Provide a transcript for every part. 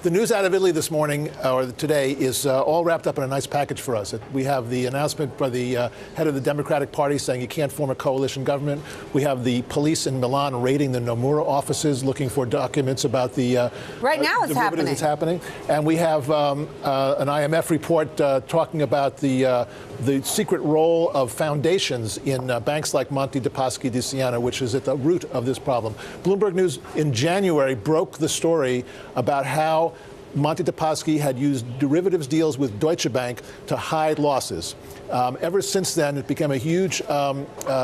The news out of Italy this morning, or today, is all wrapped up in a nice package for us. We have the announcement by the head of the Democratic Party saying you can't form a coalition government. We have the police in Milan raiding the Nomura offices, looking for documents about the right now it's happening. It's happening. And we have an IMF report talking about the secret role of foundations in banks like Monte dei Paschi di Siena, which is at the root of this problem. Bloomberg News in January broke the story about how Monte dei Paschi had used derivatives deals with Deutsche Bank to hide losses. Ever since then, it became a huge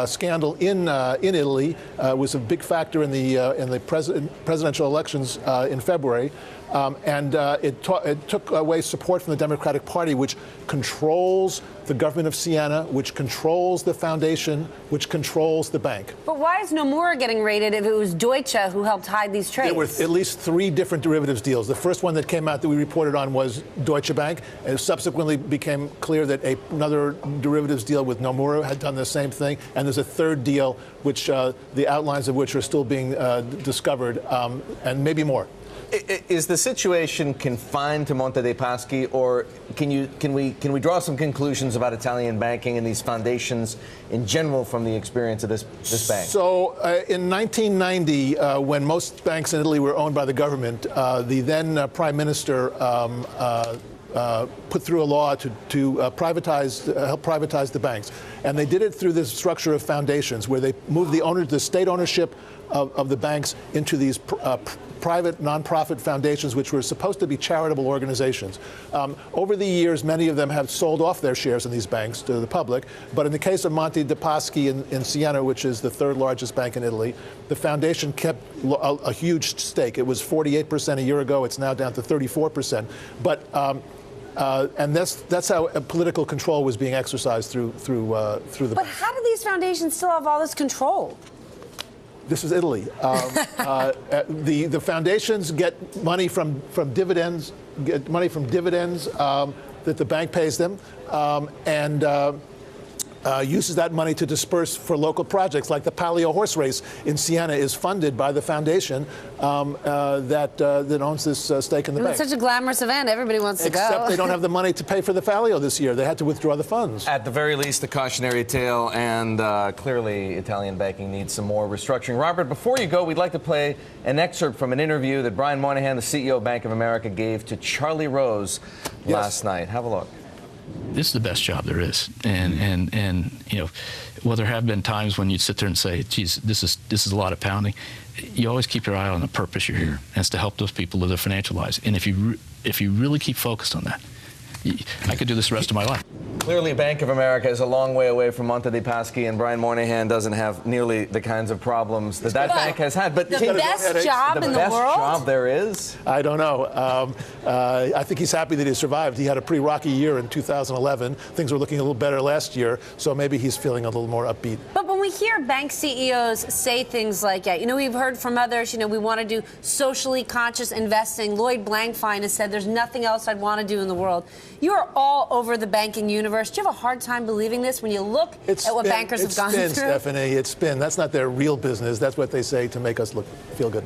scandal in Italy. It was a big factor in the presidential elections in February. It took away support from the Democratic Party, which controls the government of Siena, which controls the foundation, which controls the bank. But why is Nomura getting raided if it was Deutsche who helped hide these trades? There were at least 3 different derivatives deals. The first one that came out that we reported on was Deutsche Bank. And it subsequently became clear that another derivatives deal with Nomura had done the same thing. And there's a third deal, which the outlines of which are still being discovered, and maybe more. Is the situation confined to Monte dei Paschi, or can we draw some conclusions about Italian banking and these foundations in general from the experience of this bank? So in 1990, when most banks in Italy were owned by the government, the then Prime Minister put through a law to help privatize the banks, and they did it through this structure of foundations, where they moved the state ownership of the banks into these private nonprofit foundations, which were supposed to be charitable organizations. Over the years, many of them have sold off their shares in these banks to the public. But in the case of Monte dei Paschi in Siena, which is the 3rd largest bank in Italy, the foundation kept a huge stake. It was 48% a year ago. It's now down to 34%. But and that's how political control was being exercised through the. But how do these foundations still have all this control? This is Italy. The foundations get money from dividends, that the bank pays them, and uses that money to disperse for local projects, like the Palio horse race in Siena is funded by the foundation that owns this stake in the bank. It's such a glamorous event. Everybody wants to go. Except they don't have the money to pay for the Palio this year. They had to withdraw the funds. At the very least, a cautionary tale, and clearly Italian banking needs some more restructuring. Robert, before you go, we'd like to play an excerpt from an interview that Brian Moynihan, the CEO of Bank of America, gave to Charlie Rose last night. Have a look. This is the best job there is, and you know, while there have been times when you sit there and say, geez, this is a lot of pounding, you always keep your eye on the purpose you're here, and it's to help those people live their financial lives. And if you really keep focused on that, I could do this the rest of my life. Clearly, Bank of America is a long way away from Monte dei Paschi, and Brian Moynihan doesn't have nearly the kinds of problems that bank has had. But the best job in the world? The best job there is? I don't know. I think he's happy that he survived. He had a pretty rocky year in 2011. Things were looking a little better last year, so maybe he's feeling a little more upbeat. But when we hear bank CEOs say things like, we've heard from others, we want to do socially conscious investing. Lloyd Blankfein has said there's nothing else I'd want to do in the world. You are all over the banking universe. Do you have a hard time believing this when you look at what bankers have gone through? It's spin, Stephanie. It's spin. That's not their real business. That's what they say to make us feel good.